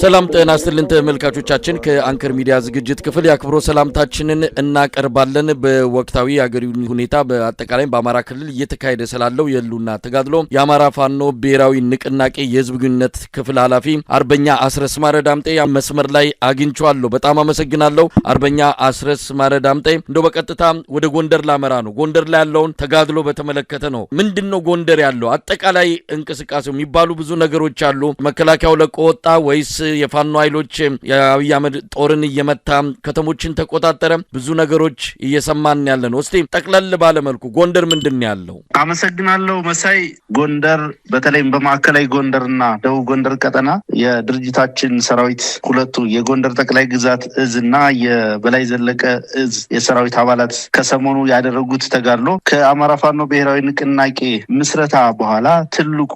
ሰላም ጤና ይስጥልን ተመልካቾቻችን ከአንከር ሚዲያ ዝግጅት ክፍል ያክብሮ ሰላምታችንን እናቀርባለን። በወቅታዊ አገሪው ሁኔታ በአጠቃላይ በአማራ ክልል እየተካሄደ ስላለው የሉና ተጋድሎ የአማራ ፋኖ ብሔራዊ ንቅናቄ የህዝብ ግንኙነት ክፍል ኃላፊ አርበኛ አስረስ ማረዳምጤ መስመር ላይ አግኝቻለሁ። በጣም አመሰግናለሁ አርበኛ አስረስ ማረዳምጤ። እንደው በቀጥታ ወደ ጎንደር ላመራ ነው። ጎንደር ላይ ያለውን ተጋድሎ በተመለከተ ነው። ምንድነው ጎንደር ያለው አጠቃላይ እንቅስቃሴው? የሚባሉ ብዙ ነገሮች አሉ። መከላከያው ለቆ ወጣ ወይስ የፋኖ ኃይሎች የአብይ አህመድ ጦርን እየመታ ከተሞችን ተቆጣጠረ? ብዙ ነገሮች እየሰማን ያለን ነው። እስቲ ጠቅለል ባለ መልኩ ጎንደር ምንድነው ያለው? አመሰግናለሁ መሳይ። ጎንደር በተለይም በማዕከላዊ ጎንደርና ደቡብ ጎንደር ቀጠና የድርጅታችን ሰራዊት ሁለቱ የጎንደር ጠቅላይ ግዛት እዝና የበላይ ዘለቀ እዝ የሰራዊት አባላት ከሰሞኑ ያደረጉት ተጋድሎ ከአማራ ፋኖ ብሔራዊ ንቅናቄ ምስረታ በኋላ ትልቁ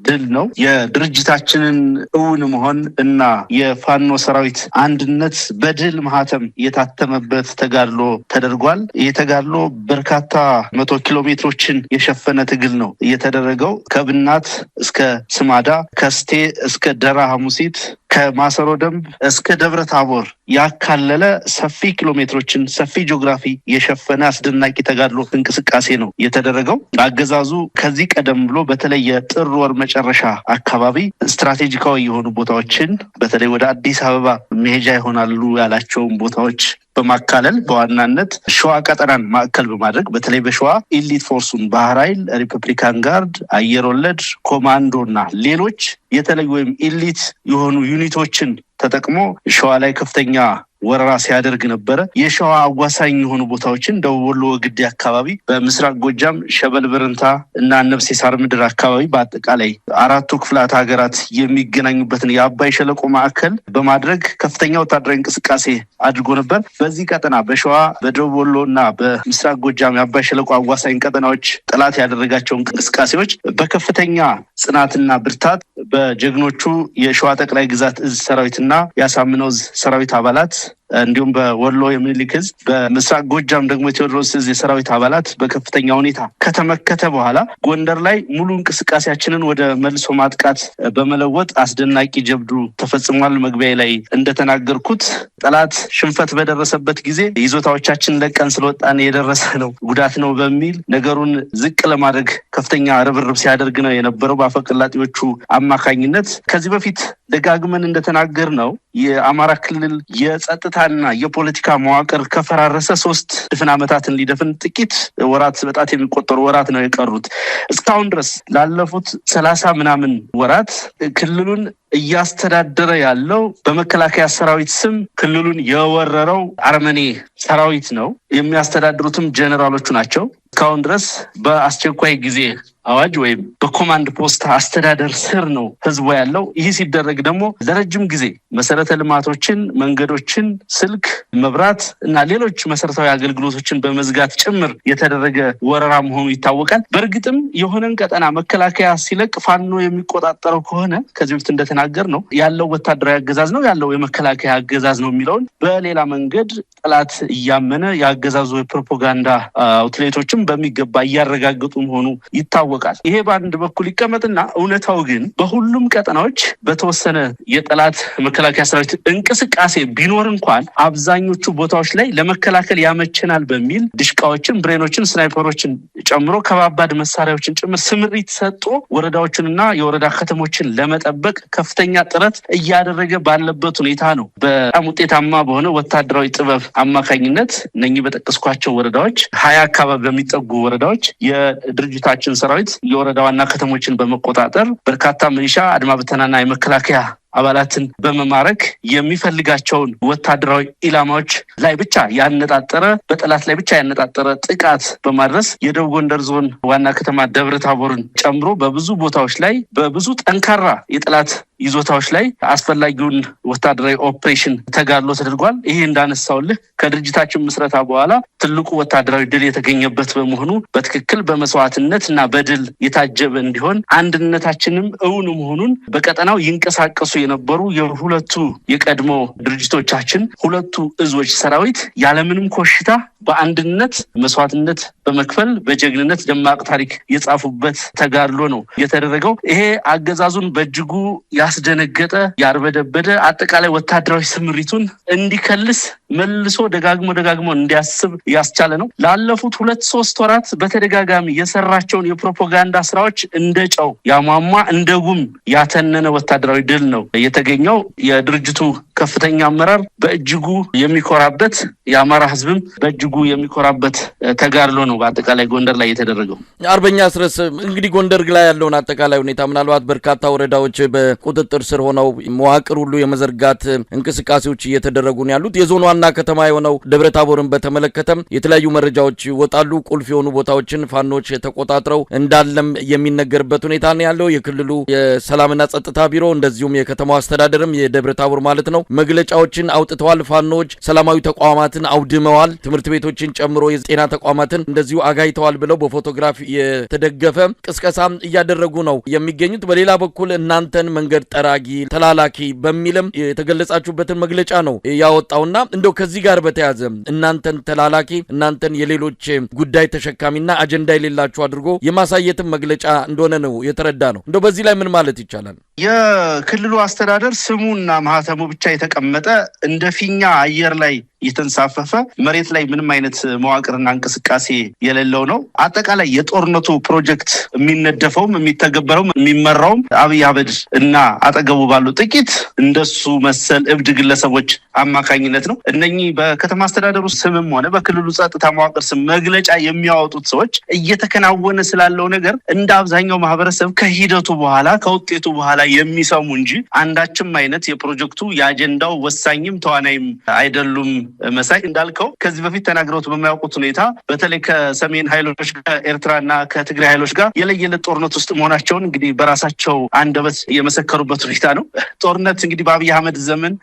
ድል ነው። የድርጅታችንን እውን መሆን እና የፋኖ ሰራዊት አንድነት በድል ማህተም የታተመበት ተጋድሎ ተደርጓል። ይህ ተጋድሎ በርካታ 100 ኪሎ ሜትሮችን የሸፈነ ትግል ነው የተደረገው። ከብናት እስከ ስማዳ፣ ከስቴ እስከ ደራ ሐሙሲት፣ ከማሰሮ ደንብ እስከ ደብረ ታቦር ያካለለ ሰፊ ኪሎ ሜትሮችን ሰፊ ጂኦግራፊ የሸፈነ አስደናቂ ተጋድሎ እንቅስቃሴ ነው የተደረገው። አገዛዙ ከዚህ ቀደም ብሎ በተለይ የጥር ወር መጨረሻ አካባቢ ስትራቴጂካዊ የሆኑ ቦታዎችን በተለይ ወደ አዲስ አበባ መሄጃ ይሆናሉ ያላቸውን ቦታዎች በማካለል በዋናነት ሸዋ ቀጠናን ማዕከል በማድረግ በተለይ በሸዋ ኢሊት ፎርሱን ባህር ኃይል፣ ሪፐብሊካን ጋርድ፣ አየር ወለድ ኮማንዶና ሌሎች የተለዩ ወይም ኢሊት የሆኑ ዩኒቶችን ተጠቅሞ ሸዋ ላይ ከፍተኛ ወረራ ሲያደርግ ነበረ። የሸዋ አዋሳኝ የሆኑ ቦታዎችን ደቡብ ወሎ ወግዴ አካባቢ፣ በምስራቅ ጎጃም ሸበል ብርንታ እና ነብሴ ሳር ምድር አካባቢ በአጠቃላይ አራቱ ክፍላት ሀገራት የሚገናኙበትን የአባይ ሸለቆ ማዕከል በማድረግ ከፍተኛ ወታደራዊ እንቅስቃሴ አድርጎ ነበር። በዚህ ቀጠና በሸዋ በደቡብ ወሎ እና በምስራቅ ጎጃም የአባይ ሸለቆ አዋሳኝ ቀጠናዎች ጠላት ያደረጋቸው እንቅስቃሴዎች በከፍተኛ ጽናትና ብርታት በጀግኖቹ የሸዋ ጠቅላይ ግዛት እዝ ሰራዊትና ያሳምነው ሰራዊት አባላት እንዲሁም በወሎ የሚኒሊክ እዝ በምስራቅ ጎጃም ደግሞ የቴዎድሮስ እዝ የሰራዊት አባላት በከፍተኛ ሁኔታ ከተመከተ በኋላ ጎንደር ላይ ሙሉ እንቅስቃሴያችንን ወደ መልሶ ማጥቃት በመለወጥ አስደናቂ ጀብዱ ተፈጽሟል። መግቢያ ላይ እንደተናገርኩት ጠላት ሽንፈት በደረሰበት ጊዜ ይዞታዎቻችን ለቀን ስለወጣን የደረሰ ነው ጉዳት ነው በሚል ነገሩን ዝቅ ለማድረግ ከፍተኛ ርብርብ ሲያደርግ ነው የነበረው በአፈቀላጤዎቹ አማካኝነት። ከዚህ በፊት ደጋግመን እንደተናገር ነው የአማራ ክልል የጸጥታና የፖለቲካ መዋቅር ከፈራረሰ 3 ድፍን ዓመታትን ሊደፍን ጥቂት ወራት በጣት የሚቆጠሩ ወራት ነው የቀሩት። እስካሁን ድረስ ላለፉት 30 ምናምን ወራት ክልሉን እያስተዳደረ ያለው በመከላከያ ሰራዊት ስም ክልሉን የወረረው አርመኔ ሰራዊት ነው። የሚያስተዳድሩትም ጀነራሎቹ ናቸው። እስካሁን ድረስ በአስቸኳይ ጊዜ አዋጅ ወይም በኮማንድ ፖስት አስተዳደር ስር ነው ህዝቡ ያለው። ይህ ሲደረግ ደግሞ ለረጅም ጊዜ መሰረተ ልማቶችን፣ መንገዶችን፣ ስልክ፣ መብራት እና ሌሎች መሰረታዊ አገልግሎቶችን በመዝጋት ጭምር የተደረገ ወረራ መሆኑ ይታወቃል። በእርግጥም የሆነን ቀጠና መከላከያ ሲለቅ ፋኖ የሚቆጣጠረው ከሆነ ከዚህ በፊት እንደተናገር ነው ያለው ወታደራዊ አገዛዝ ነው ያለው የመከላከያ አገዛዝ ነው የሚለውን በሌላ መንገድ ጠላት እያመነ የአገዛዙ የፕሮፓጋንዳ አውትሌቶችም በሚገባ እያረጋገጡ መሆኑ ይታወቃል። ይሄ በአንድ በኩል ይቀመጥና እውነታው ግን በሁሉም ቀጠናዎች በተወሰነ የጠላት መከላከያ ሰራዊት እንቅስቃሴ ቢኖር እንኳን አብዛኞቹ ቦታዎች ላይ ለመከላከል ያመቸናል በሚል ድሽቃዎችን፣ ብሬኖችን፣ ስናይፐሮችን ጨምሮ ከባባድ መሳሪያዎችን ጭምር ስምሪት ሰጥቶ ወረዳዎችንና የወረዳ ከተሞችን ለመጠበቅ ከፍ ከፍተኛ ጥረት እያደረገ ባለበት ሁኔታ ነው። በጣም ውጤታማ በሆነ ወታደራዊ ጥበብ አማካኝነት እነኚህ በጠቀስኳቸው ወረዳዎች 20 አካባቢ በሚጠጉ ወረዳዎች የድርጅታችን ሰራዊት የወረዳ ዋና ከተሞችን በመቆጣጠር በርካታ ሚሊሻ አድማ ብተናና የመከላከያ አባላትን በመማረክ የሚፈልጋቸውን ወታደራዊ ኢላማዎች ላይ ብቻ ያነጣጠረ በጠላት ላይ ብቻ ያነጣጠረ ጥቃት በማድረስ የደቡብ ጎንደር ዞን ዋና ከተማ ደብረ ታቦርን ጨምሮ በብዙ ቦታዎች ላይ በብዙ ጠንካራ የጠላት ይዞታዎች ላይ አስፈላጊውን ወታደራዊ ኦፕሬሽን ተጋድሎ ተደርጓል። ይሄ እንዳነሳውልህ ከድርጅታችን ምስረታ በኋላ ትልቁ ወታደራዊ ድል የተገኘበት በመሆኑ በትክክል በመስዋዕትነት እና በድል የታጀበ እንዲሆን አንድነታችንም እውን መሆኑን በቀጠናው ይንቀሳቀሱ የነበሩ የሁለቱ የቀድሞ ድርጅቶቻችን ሁለቱ እዞች ሰራዊት ያለምንም ኮሽታ በአንድነት መስዋዕትነት በመክፈል በጀግንነት ደማቅ ታሪክ የጻፉበት ተጋድሎ ነው የተደረገው። ይሄ አገዛዙን በእጅጉ ያስደነገጠ ያርበደበደ አጠቃላይ ወታደራዊ ስምሪቱን እንዲከልስ መልሶ ደጋግሞ እንዲያስብ ያስቻለ ነው። ላለፉት 2-3 ወራት በተደጋጋሚ የሰራቸውን የፕሮፓጋንዳ ስራዎች እንደ ጨው ያሟሟ እንደ ጉም ያተነነ ወታደራዊ ድል ነው የተገኘው። የድርጅቱ ከፍተኛ አመራር በእጅጉ የሚኮራበት የአማራ ህዝብም በእጅጉ የሚኮራበት ተጋድሎ ነው በአጠቃላይ ጎንደር ላይ የተደረገው። አርበኛ አስረስ እንግዲህ ጎንደር ላይ ያለውን አጠቃላይ ሁኔታ ምናልባት በርካታ ወረዳዎች በቁጥጥር ስር ሆነው መዋቅር ሁሉ የመዘርጋት እንቅስቃሴዎች እየተደረጉ ነው ያሉት። የዞኑ ዋና ከተማ የሆነው ደብረ ታቦርን በተመለከተም የተለያዩ መረጃዎች ይወጣሉ። ቁልፍ የሆኑ ቦታዎችን ፋኖች ተቆጣጥረው እንዳለም የሚነገርበት ሁኔታ ነው ያለው። የክልሉ የሰላምና ጸጥታ ቢሮ እንደዚሁም የከተማው አስተዳደርም የደብረ ታቦር ማለት ነው መግለጫዎችን አውጥተዋል። ፋኖች ሰላማዊ ተቋማትን አውድመዋል፣ ትምህርት ቤቶችን ጨምሮ የጤና ተቋማትን እንደዚሁ አጋይተዋል ብለው በፎቶግራፍ የተደገፈ ቅስቀሳም እያደረጉ ነው የሚገኙት። በሌላ በኩል እናንተን መንገድ ጠራጊ ተላላኪ በሚልም የተገለጻችሁበትን መግለጫ ነው ያወጣውና እንደው ከዚህ ጋር በተያያዘ እናንተን ተላላኪ እናንተን የሌሎች ጉዳይ ተሸካሚና አጀንዳ የሌላችሁ አድርጎ የማሳየትም መግለጫ እንደሆነ ነው የተረዳ ነው። እንደው በዚህ ላይ ምን ማለት ይቻላል? የክልሉ አስተዳደር ስሙና ማህተሙ ብቻ የተቀመጠ እንደ ፊኛ አየር ላይ የተንሳፈፈ መሬት ላይ ምንም አይነት መዋቅርና እንቅስቃሴ የሌለው ነው። አጠቃላይ የጦርነቱ ፕሮጀክት የሚነደፈውም የሚተገበረውም የሚመራውም አብይ አህመድ እና አጠገቡ ባሉ ጥቂት እንደሱ መሰል እብድ ግለሰቦች አማካኝነት ነው። እነኚህ በከተማ አስተዳደሩ ስምም ሆነ በክልሉ ጸጥታ መዋቅር ስም መግለጫ የሚያወጡት ሰዎች እየተከናወነ ስላለው ነገር እንደ አብዛኛው ማህበረሰብ ከሂደቱ በኋላ ከውጤቱ በኋላ የሚሰሙ እንጂ አንዳችም አይነት የፕሮጀክቱ የአጀንዳው ወሳኝም ተዋናይም አይደሉም። መሳይ እንዳልከው ከዚህ በፊት ተናግረውት በማያውቁት ሁኔታ በተለይ ከሰሜን ኃይሎች ከኤርትራና ከትግራይ ኃይሎች ጋር የለየለት ጦርነት ውስጥ መሆናቸውን እንግዲህ በራሳቸው አንደበት የመሰከሩበት ሁኔታ ነው። ጦርነት እንግዲህ በአብይ አህመድ ዘመን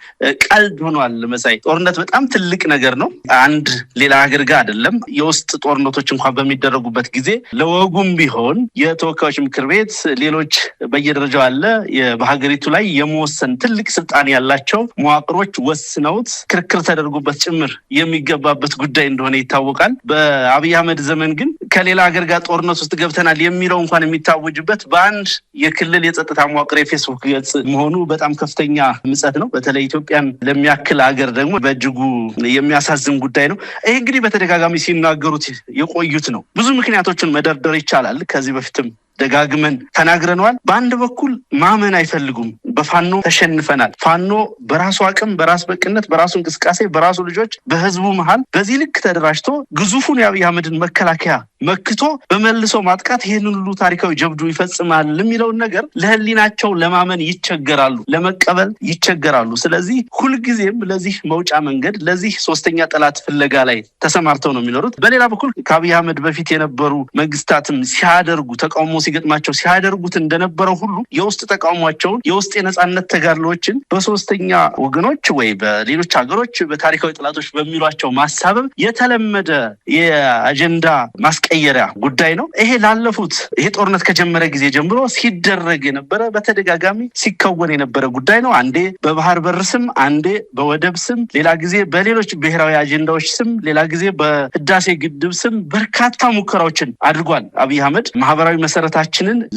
ቀልድ ሆኗል። መሳይ ጦርነት በጣም ትልቅ ነገር ነው። አንድ ሌላ ሀገር ጋር አይደለም። የውስጥ ጦርነቶች እንኳን በሚደረጉበት ጊዜ ለወጉም ቢሆን የተወካዮች ምክር ቤት ሌሎች በየደረጃው አለ በሀገሪቱ ላይ የመወሰን ትልቅ ስልጣን ያላቸው መዋቅሮች ወስነውት ክርክር ተደርጎበት ጭምር የሚገባበት ጉዳይ እንደሆነ ይታወቃል። በአብይ አህመድ ዘመን ግን ከሌላ ሀገር ጋር ጦርነት ውስጥ ገብተናል የሚለው እንኳን የሚታወጅበት በአንድ የክልል የጸጥታ መዋቅር የፌስቡክ ገጽ መሆኑ በጣም ከፍተኛ ምጸት ነው። በተለይ ኢትዮጵያን ለሚያክል ሀገር ደግሞ በእጅጉ የሚያሳዝን ጉዳይ ነው። ይህ እንግዲህ በተደጋጋሚ ሲናገሩት የቆዩት ነው። ብዙ ምክንያቶችን መደርደር ይቻላል። ከዚህ በፊትም ደጋግመን ተናግረነዋል። በአንድ በኩል ማመን አይፈልጉም። በፋኖ ተሸንፈናል። ፋኖ በራሱ አቅም፣ በራስ በቅነት፣ በራሱ እንቅስቃሴ፣ በራሱ ልጆች በህዝቡ መሃል በዚህ ልክ ተደራጅቶ ግዙፉን የአብይ አህመድን መከላከያ መክቶ በመልሶ ማጥቃት ይህንን ሁሉ ታሪካዊ ጀብዱ ይፈጽማል የሚለውን ነገር ለህሊናቸው ለማመን ይቸገራሉ፣ ለመቀበል ይቸገራሉ። ስለዚህ ሁልጊዜም ለዚህ መውጫ መንገድ ለዚህ ሶስተኛ ጠላት ፍለጋ ላይ ተሰማርተው ነው የሚኖሩት። በሌላ በኩል ከአብይ አህመድ በፊት የነበሩ መንግስታትም ሲያደርጉ ተቃውሞ ሲገጥማቸው ሲያደርጉት እንደነበረው ሁሉ የውስጥ ተቃውሟቸውን የውስጥ የነጻነት ተጋድሎችን በሶስተኛ ወገኖች ወይ በሌሎች ሀገሮች በታሪካዊ ጠላቶች በሚሏቸው ማሳበብ የተለመደ የአጀንዳ ማስቀየሪያ ጉዳይ ነው። ይሄ ላለፉት ይሄ ጦርነት ከጀመረ ጊዜ ጀምሮ ሲደረግ የነበረ በተደጋጋሚ ሲከወን የነበረ ጉዳይ ነው። አንዴ በባህር በር ስም፣ አንዴ በወደብ ስም፣ ሌላ ጊዜ በሌሎች ብሔራዊ አጀንዳዎች ስም፣ ሌላ ጊዜ በህዳሴ ግድብ ስም በርካታ ሙከራዎችን አድርጓል አብይ አህመድ። ማህበራዊ መሰረታችንን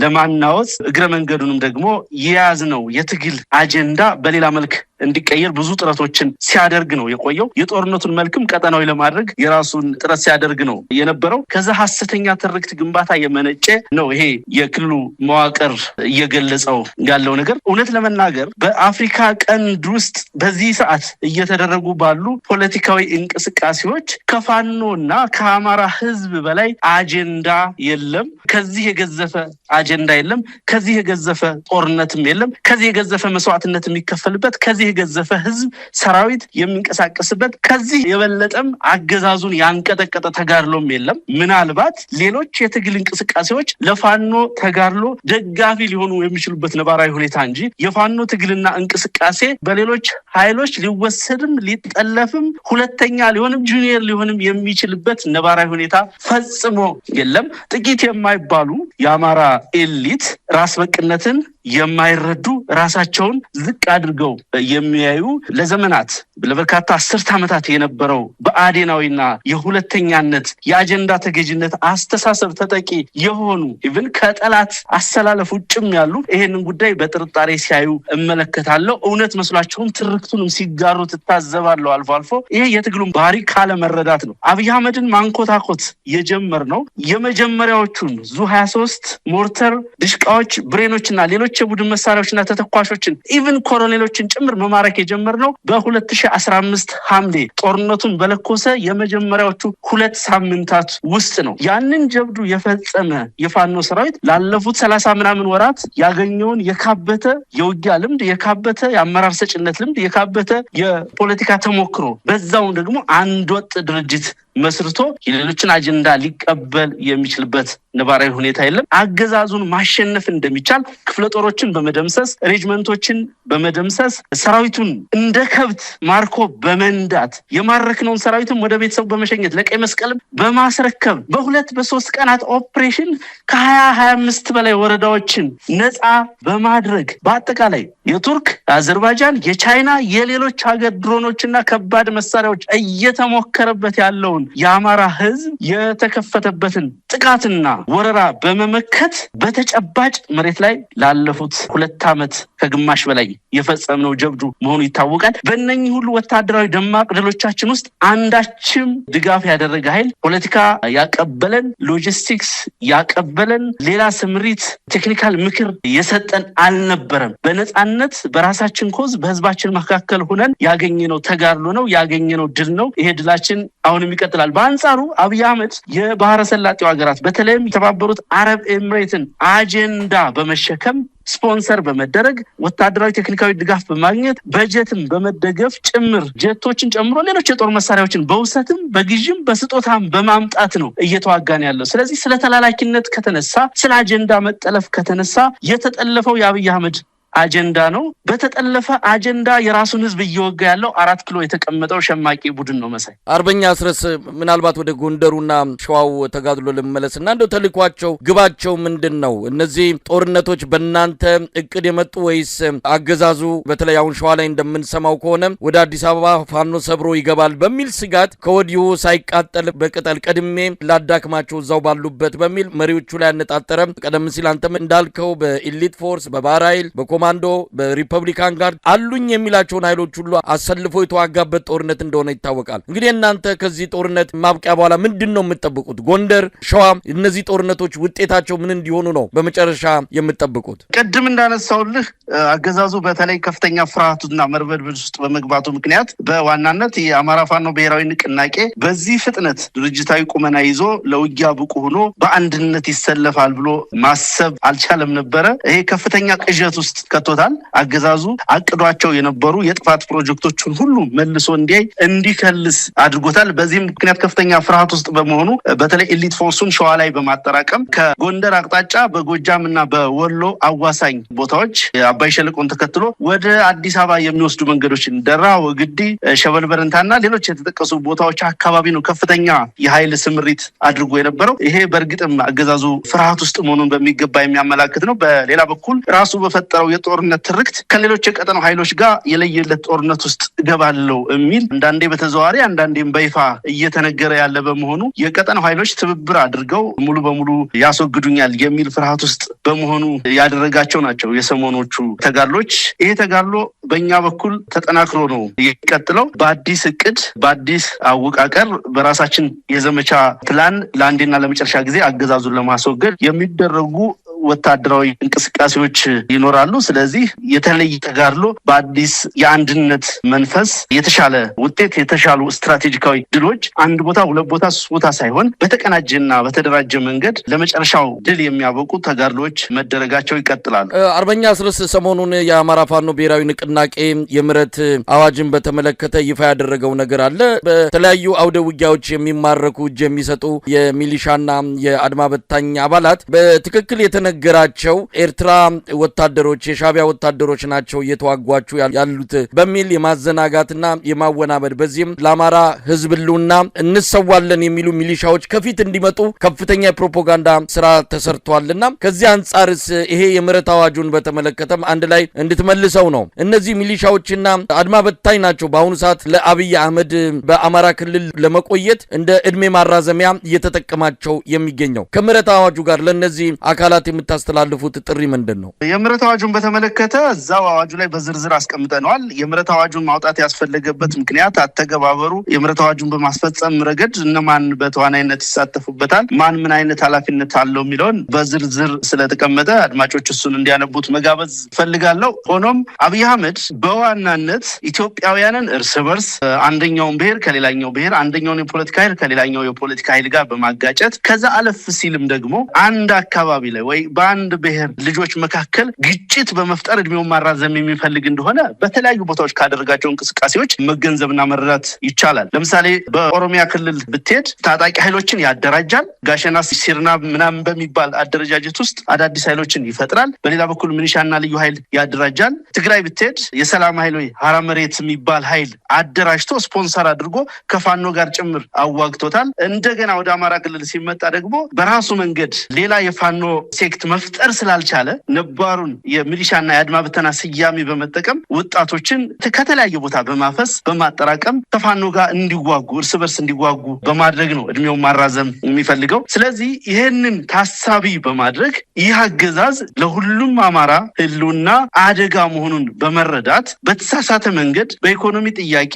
ለማናወጽ እግረ መንገዱንም ደግሞ የያዝነው የትግል አጀንዳ በሌላ መልክ እንዲቀየር ብዙ ጥረቶችን ሲያደርግ ነው የቆየው። የጦርነቱን መልክም ቀጠናዊ ለማድረግ የራሱን ጥረት ሲያደርግ ነው የነበረው። ከዛ ሐሰተኛ ትርክት ግንባታ የመነጨ ነው ይሄ የክልሉ መዋቅር እየገለጸው ያለው ነገር። እውነት ለመናገር በአፍሪካ ቀንድ ውስጥ በዚህ ሰዓት እየተደረጉ ባሉ ፖለቲካዊ እንቅስቃሴዎች ከፋኖና ከአማራ ህዝብ በላይ አጀንዳ የለም። ከዚህ የገዘፈ አጀንዳ የለም። ከዚህ የገዘፈ ጦርነትም የለም። ከዚህ የገዘፈ መስዋዕትነት የሚከፈልበት፣ ከዚህ የገዘፈ ህዝብ ሰራዊት የሚንቀሳቀስበት፣ ከዚህ የበለጠም አገዛዙን ያንቀጠቀጠ ተጋድሎም የለም። ምናልባት ሌሎች የትግል እንቅስቃሴዎች ለፋኖ ተጋድሎ ደጋፊ ሊሆኑ የሚችሉበት ነባራዊ ሁኔታ እንጂ የፋኖ ትግልና እንቅስቃሴ በሌሎች ኃይሎች ሊወሰድም ሊጠለፍም ሁለተኛ ሊሆንም ጁኒየር ሊሆንም የሚችልበት ነባራዊ ሁኔታ ፈጽሞ የለም። ጥቂት የማይባሉ የአማራ ኤሊት ራስ በቅነትን የማይረዱ ራሳቸውን ዝቅ አድርገው የሚያዩ ለዘመናት ለበርካታ አስርት ዓመታት የነበረው በአዴናዊና የሁለተኛነት የአጀንዳ ተገዥነት አስተሳሰብ ተጠቂ የሆኑ ኢቭን ከጠላት አሰላለፍ ውጭም ያሉ ይሄንን ጉዳይ በጥርጣሬ ሲያዩ እመለከታለሁ። እውነት መስሏቸውም ትርክቱንም ሲጋሩ ትታዘባለሁ አልፎ አልፎ። ይሄ የትግሉን ባህሪ ካለመረዳት ነው። አብይ አህመድን ማንኮታኮት የጀመርነው የመጀመሪያዎቹን ዙ-23 ሞርተር ድሽቃዎች፣ ብሬኖችና ሌሎች የቡድን መሳሪያዎችና ተተኳሾችን ኢቭን ኮሎኔሎችን ጭምር መማረክ የጀመርነው በ2015 ሐምሌ ጦርነቱን በለኮሰ የመጀመሪያዎቹ 2 ሳምንታት ውስጥ ነው። ያንን ጀብዱ የፈጸመ የፋኖ ሰራዊት ላለፉት 30 ምናምን ወራት ያገኘውን የካበተ የውጊያ ልምድ፣ የካበተ የአመራር ሰጭነት ልምድ፣ የካበተ የፖለቲካ ተሞክሮ በዛው ደግሞ አንድ ወጥ ድርጅት መስርቶ የሌሎችን አጀንዳ ሊቀበል የሚችልበት ነባራዊ ሁኔታ የለም። አገዛዙን ማሸነፍ እንደሚቻል ክፍለ ጦሮችን በመደምሰስ ሬጅመንቶችን በመደምሰስ ሰራዊቱን እንደ ከብት ማርኮ በመንዳት የማረክነውን ሰራዊትም ወደ ቤተሰቡ በመሸኘት ለቀይ መስቀልም በማስረከብ በ2-3 ቀናት ኦፕሬሽን ከ20-25 በላይ ወረዳዎችን ነፃ በማድረግ በአጠቃላይ የቱርክ፣ የአዘርባይጃን፣ የቻይና የሌሎች ሀገር ድሮኖችና ከባድ መሳሪያዎች እየተሞከረበት ያለውን የአማራ ህዝብ የተከፈተበትን ጥቃትና ወረራ በመመከት በተጨባጭ መሬት ላይ ላለፉት 2 ዓመት ከግማሽ በላይ የፈጸምነው ጀብዱ መሆኑ ይታወቃል። በእነኚህ ሁሉ ወታደራዊ ደማቅ ድሎቻችን ውስጥ አንዳችም ድጋፍ ያደረገ ኃይል ፖለቲካ ያቀበለን፣ ሎጂስቲክስ ያቀበለን፣ ሌላ ስምሪት ቴክኒካል ምክር የሰጠን አልነበረም። በነጻነት በራሳችን ኮዝ በህዝባችን መካከል ሆነን ያገኘነው ተጋድሎ ነው፣ ያገኘነው ድል ነው። ይሄ ድላችን አሁንም ይቀጥላል። በአንጻሩ አብይ አህመድ የባህረ ሰላጤው ሀገራት በተለይም የተባበሩት አረብ ኤምሬትን አጀንዳ በመሸከም ስፖንሰር በመደረግ ወታደራዊ ቴክኒካዊ ድጋፍ በማግኘት በጀትም በመደገፍ ጭምር ጀቶችን ጨምሮ ሌሎች የጦር መሳሪያዎችን በውሰትም በግዥም በስጦታም በማምጣት ነው እየተዋጋን ያለው። ስለዚህ ስለ ተላላኪነት ከተነሳ፣ ስለ አጀንዳ መጠለፍ ከተነሳ የተጠለፈው የአብይ አህመድ አጀንዳ ነው። በተጠለፈ አጀንዳ የራሱን ህዝብ እየወጋ ያለው 4 ኪሎ የተቀመጠው ሸማቂ ቡድን ነው። መሳይ አርበኛ አስረስ ምናልባት ወደ ጎንደሩና ሸዋው ተጋድሎ ልመለስና እንደው ተልኳቸው ግባቸው ምንድን ነው? እነዚህ ጦርነቶች በእናንተ እቅድ የመጡ ወይስ አገዛዙ በተለይ አሁን ሸዋ ላይ እንደምንሰማው ከሆነ ወደ አዲስ አበባ ፋኖ ሰብሮ ይገባል በሚል ስጋት ከወዲሁ ሳይቃጠል በቅጠል ቀድሜ ላዳክማቸው እዛው ባሉበት በሚል መሪዎቹ ላይ ያነጣጠረ ቀደም ሲል አንተም እንዳልከው በኢሊት ፎርስ በባህር ኃይል ኮማንዶ በሪፐብሊካን ጋርድ አሉኝ የሚላቸውን ኃይሎች ሁሉ አሰልፎ የተዋጋበት ጦርነት እንደሆነ ይታወቃል። እንግዲህ እናንተ ከዚህ ጦርነት ማብቂያ በኋላ ምንድን ነው የምትጠብቁት? ጎንደር፣ ሸዋ እነዚህ ጦርነቶች ውጤታቸው ምን እንዲሆኑ ነው በመጨረሻ የምትጠብቁት? ቅድም እንዳነሳውልህ አገዛዙ በተለይ ከፍተኛ ፍርሃቱና መርበድበድ ውስጥ በመግባቱ ምክንያት በዋናነት የአማራ ፋኖ ብሔራዊ ንቅናቄ በዚህ ፍጥነት ድርጅታዊ ቁመና ይዞ ለውጊያ ብቁ ሆኖ በአንድነት ይሰለፋል ብሎ ማሰብ አልቻለም ነበረ። ይሄ ከፍተኛ ቅዠት ውስጥ ከቶታል። አገዛዙ አቅዷቸው የነበሩ የጥፋት ፕሮጀክቶችን ሁሉ መልሶ እንዲያይ እንዲከልስ አድርጎታል። በዚህም ምክንያት ከፍተኛ ፍርሃት ውስጥ በመሆኑ በተለይ ኤሊት ፎርሱን ሸዋ ላይ በማጠራቀም ከጎንደር አቅጣጫ በጎጃም እና በወሎ አዋሳኝ ቦታዎች አባይ ሸለቆን ተከትሎ ወደ አዲስ አበባ የሚወስዱ መንገዶችን ደራ፣ ወግዲ፣ ሸበል በረንታና ሌሎች የተጠቀሱ ቦታዎች አካባቢ ነው ከፍተኛ የኃይል ስምሪት አድርጎ የነበረው። ይሄ በእርግጥም አገዛዙ ፍርሃት ውስጥ መሆኑን በሚገባ የሚያመላክት ነው። በሌላ በኩል ራሱ በፈጠረው የጦርነት ትርክት ከሌሎች የቀጠናው ኃይሎች ጋር የለየለት ጦርነት ውስጥ ገባለው የሚል አንዳንዴ በተዘዋዋሪ አንዳንዴም በይፋ እየተነገረ ያለ በመሆኑ የቀጠናው ኃይሎች ትብብር አድርገው ሙሉ በሙሉ ያስወግዱኛል የሚል ፍርሃት ውስጥ በመሆኑ ያደረጋቸው ናቸው የሰሞኖቹ ተጋድሎች። ይሄ ተጋድሎ በእኛ በኩል ተጠናክሮ ነው የሚቀጥለው። በአዲስ እቅድ በአዲስ አወቃቀር በራሳችን የዘመቻ ፕላን ለአንዴና ለመጨረሻ ጊዜ አገዛዙን ለማስወገድ የሚደረጉ ወታደራዊ እንቅስቃሴዎች ይኖራሉ። ስለዚህ የተለየ ተጋድሎ በአዲስ የአንድነት መንፈስ የተሻለ ውጤት የተሻሉ ስትራቴጂካዊ ድሎች አንድ ቦታ ሁለት ቦታ ሶስት ቦታ ሳይሆን በተቀናጀና በተደራጀ መንገድ ለመጨረሻው ድል የሚያበቁ ተጋድሎች መደረጋቸው ይቀጥላሉ። አርበኛ አስረስ ሰሞኑን የአማራ ፋኖ ብሔራዊ ንቅናቄ የምህረት አዋጅን በተመለከተ ይፋ ያደረገው ነገር አለ። በተለያዩ አውደ ውጊያዎች የሚማረኩ እጅ የሚሰጡ የሚሊሻና የአድማ በታኝ አባላት በትክክል ነገራቸው ኤርትራ ወታደሮች የሻቢያ ወታደሮች ናቸው እየተዋጓቹ ያሉት በሚል የማዘናጋትና የማወናበድ በዚህም ለአማራ ህዝብ ህልውና እንሰዋለን የሚሉ ሚሊሻዎች ከፊት እንዲመጡ ከፍተኛ የፕሮፓጋንዳ ስራ ተሰርቷልና ከዚህ አንጻርስ ይሄ የምህረት አዋጁን በተመለከተም አንድ ላይ እንድትመልሰው ነው። እነዚህ ሚሊሻዎችና አድማ በታኝ ናቸው በአሁኑ ሰዓት ለአብይ አህመድ በአማራ ክልል ለመቆየት እንደ እድሜ ማራዘሚያ እየተጠቀማቸው የሚገኘው። ከምህረት አዋጁ ጋር ለነዚህ አካላት የምታስተላልፉት ጥሪ ምንድነው? የምህረት አዋጁን በተመለከተ እዛው አዋጁ ላይ በዝርዝር አስቀምጠናል። የምህረት አዋጁን ማውጣት ያስፈለገበት ምክንያት አተገባበሩ የምህረት አዋጁን በማስፈጸም ረገድ እነማን በተዋናይነት ይሳተፉበታል፣ ማን ምን አይነት ኃላፊነት አለው የሚለውን በዝርዝር ስለተቀመጠ አድማጮች እሱን እንዲያነቡት መጋበዝ ፈልጋለሁ። ሆኖም አብይ አህመድ በዋናነት ኢትዮጵያውያንን እርስ በርስ አንደኛውን ብሔር ከሌላኛው ብሔር አንደኛውን የፖለቲካ ኃይል ከሌላኛው የፖለቲካ ኃይል ጋር በማጋጨት ከዛ አለፍ ሲልም ደግሞ አንድ አካባቢ ላይ ወይ በአንድ ብሔር ልጆች መካከል ግጭት በመፍጠር እድሜውን ማራዘም የሚፈልግ እንደሆነ በተለያዩ ቦታዎች ካደረጋቸው እንቅስቃሴዎች መገንዘብና መረዳት ይቻላል። ለምሳሌ በኦሮሚያ ክልል ብትሄድ ታጣቂ ኃይሎችን ያደራጃል። ጋሸና ሲርና ምናምን በሚባል አደረጃጀት ውስጥ አዳዲስ ኃይሎችን ይፈጥራል። በሌላ በኩል ሚሊሻና ልዩ ኃይል ያደራጃል። ትግራይ ብትሄድ የሰላም ኃይል ወይ ሀራ መሬት የሚባል ኃይል አደራጅቶ ስፖንሰር አድርጎ ከፋኖ ጋር ጭምር አዋግቶታል። እንደገና ወደ አማራ ክልል ሲመጣ ደግሞ በራሱ መንገድ ሌላ የፋኖ ሴክት መፍጠር ስላልቻለ ነባሩን የሚሊሻና የአድማ በተና ስያሜ በመጠቀም ወጣቶችን ከተለያየ ቦታ በማፈስ በማጠራቀም ከፋኖ ጋር እንዲዋጉ እርስ በርስ እንዲዋጉ በማድረግ ነው እድሜውን ማራዘም የሚፈልገው። ስለዚህ ይህንን ታሳቢ በማድረግ ይህ አገዛዝ ለሁሉም አማራ ህልውና አደጋ መሆኑን በመረዳት በተሳሳተ መንገድ በኢኮኖሚ ጥያቄ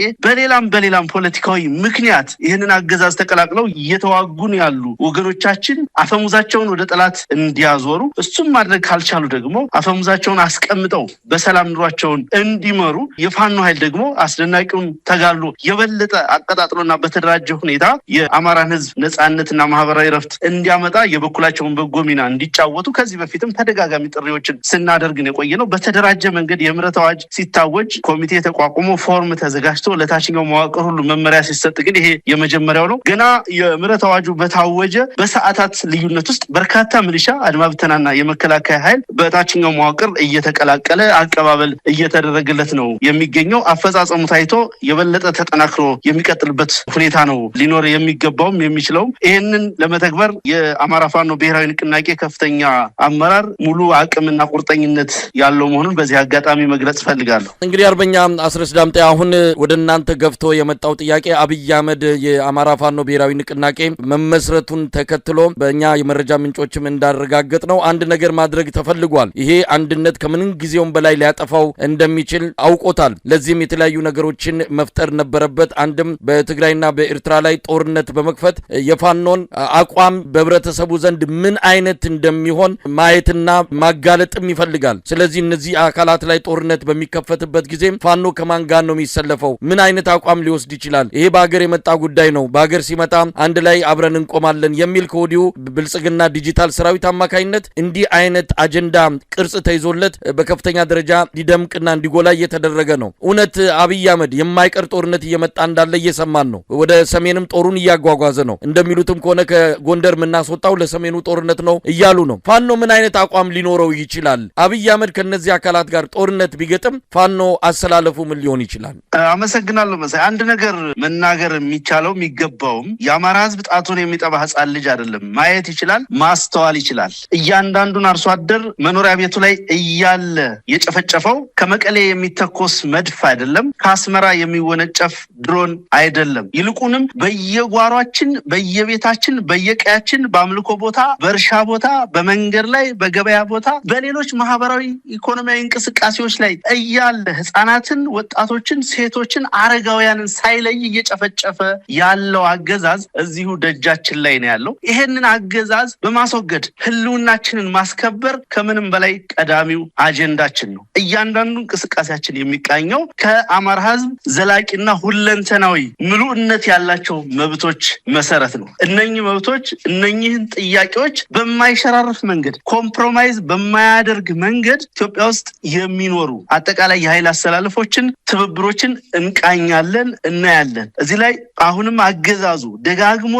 በሌላም ፖለቲካዊ ምክንያት ይህንን አገዛዝ ተቀላቅለው እየተዋጉን ያሉ ወገኖቻችን አፈሙዛቸውን ወደ ጠላት እንዲያዞሩ እሱም ማድረግ ካልቻሉ ደግሞ አፈሙዛቸውን አስቀምጠው በሰላም ኑሯቸውን እንዲመሩ የፋኖ ኃይል ደግሞ አስደናቂውን ተጋድሎ የበለጠ አቀጣጥሎና በተደራጀ ሁኔታ የአማራን ህዝብ ነጻነትና ማህበራዊ ረፍት እንዲያመጣ የበኩላቸውን በጎ ሚና እንዲጫወቱ ከዚህ በፊትም ተደጋጋሚ ጥሪዎችን ስናደርግን የቆየ ነው። በተደራጀ መንገድ የምህረት አዋጅ ሲታወጅ ኮሚቴ ተቋቁሞ ፎርም ተዘጋጅቶ ለታችኛው መዋቅር ሁሉ መመሪያ ሲሰጥ ግን ይሄ የመጀመሪያው ነው። ገና የምህረት አዋጁ በታወጀ በሰዓታት ልዩነት ውስጥ በርካታ ሚሊሻ አድማ ብተናና የመከላከያ ኃይል በታችኛው መዋቅር እየተቀላቀለ አቀባበል እየተደረገለት ነው የሚገኘው። አፈጻጸሙ ታይቶ የበለጠ ተጠናክሮ የሚቀጥልበት ሁኔታ ነው ሊኖር የሚገባውም የሚችለውም። ይህንን ለመተግበር የአማራ ፋኖ ብሔራዊ ንቅናቄ ከፍተኛ አመራር ሙሉ አቅምና ቁርጠኝነት ያለው መሆኑን በዚህ አጋጣሚ መግለጽ ፈልጋለሁ። እንግዲህ አርበኛ አስረስ ዳምጤ አሁን ወደ እናንተ ገፍቶ የመጣው ጥያቄ አብይ አህመድ የአማራ ፋኖ ብሔራዊ ንቅናቄ መመስረቱን ተከትሎ በእኛ የመረጃ ምንጮችም እንዳረጋገጥ ነው አንድ ነገር ማድረግ ተፈልጓል። ይሄ አንድነት ከምንም ጊዜውም በላይ ሊያጠፋው እንደሚችል አውቆታል። ለዚህም የተለያዩ ነገሮችን መፍጠር ነበረበት። አንድም በትግራይና በኤርትራ ላይ ጦርነት በመክፈት የፋኖን አቋም በህብረተሰቡ ዘንድ ምን አይነት እንደሚሆን ማየትና ማጋለጥም ይፈልጋል። ስለዚህ እነዚህ አካላት ላይ ጦርነት በሚከፈትበት ጊዜ ፋኖ ከማን ጋር ነው የሚሰለፈው? ምን አይነት አቋም ሊወስድ ይችላል? ይሄ በሀገር የመጣ ጉዳይ ነው። በሀገር ሲመጣ አንድ ላይ አብረን እንቆማለን የሚል ከወዲሁ ብልጽግና ዲጂታል ሰራዊት አማካኝነት እንዲህ አይነት አጀንዳ ቅርጽ ተይዞለት በከፍተኛ ደረጃ ሊደምቅና እንዲጎላ እየተደረገ ነው። እውነት አብይ አህመድ የማይቀር ጦርነት እየመጣ እንዳለ እየሰማን ነው። ወደ ሰሜንም ጦሩን እያጓጓዘ ነው። እንደሚሉትም ከሆነ ከጎንደር የምናስወጣው ለሰሜኑ ጦርነት ነው እያሉ ነው። ፋኖ ምን አይነት አቋም ሊኖረው ይችላል? አብይ አህመድ ከነዚህ አካላት ጋር ጦርነት ቢገጥም ፋኖ አሰላለፉ ምን ሊሆን ይችላል? አመሰግናለሁ መሳይ። አንድ ነገር መናገር የሚቻለው የሚገባውም የአማራ ህዝብ ጣቱን የሚጠባ ህጻን ልጅ አይደለም። ማየት ይችላል፣ ማስተዋል ይችላል። እያንዳንዱን አርሶ አደር መኖሪያ ቤቱ ላይ እያለ የጨፈጨፈው ከመቀሌ የሚተኮስ መድፍ አይደለም፣ ከአስመራ የሚወነጨፍ ድሮን አይደለም። ይልቁንም በየጓሯችን፣ በየቤታችን፣ በየቀያችን፣ በአምልኮ ቦታ፣ በእርሻ ቦታ፣ በመንገድ ላይ፣ በገበያ ቦታ፣ በሌሎች ማህበራዊ ኢኮኖሚያዊ እንቅስቃሴዎች ላይ እያለ ህፃናትን፣ ወጣቶችን፣ ሴቶችን፣ አረጋውያንን ሳይለይ እየጨፈጨፈ ያለው አገዛዝ እዚሁ ደጃችን ላይ ነው ያለው። ይሄንን አገዛዝ በማስወገድ ህልውናችንን ማስከበር ከምንም በላይ ቀዳሚው አጀንዳችን ነው። እያንዳንዱ እንቅስቃሴያችን የሚቃኘው ከአማራ ህዝብ ዘላቂና ሁለንተናዊ ምሉዕነት ያላቸው መብቶች መሰረት ነው። እነኚህ መብቶች እነኚህን ጥያቄዎች በማይሸራረፍ መንገድ ኮምፕሮማይዝ በማያደርግ መንገድ ኢትዮጵያ ውስጥ የሚኖሩ አጠቃላይ የኃይል አስተላልፎችን፣ ትብብሮችን እንቃኛለን፣ እናያለን። እዚህ ላይ አሁንም አገዛዙ ደጋግሞ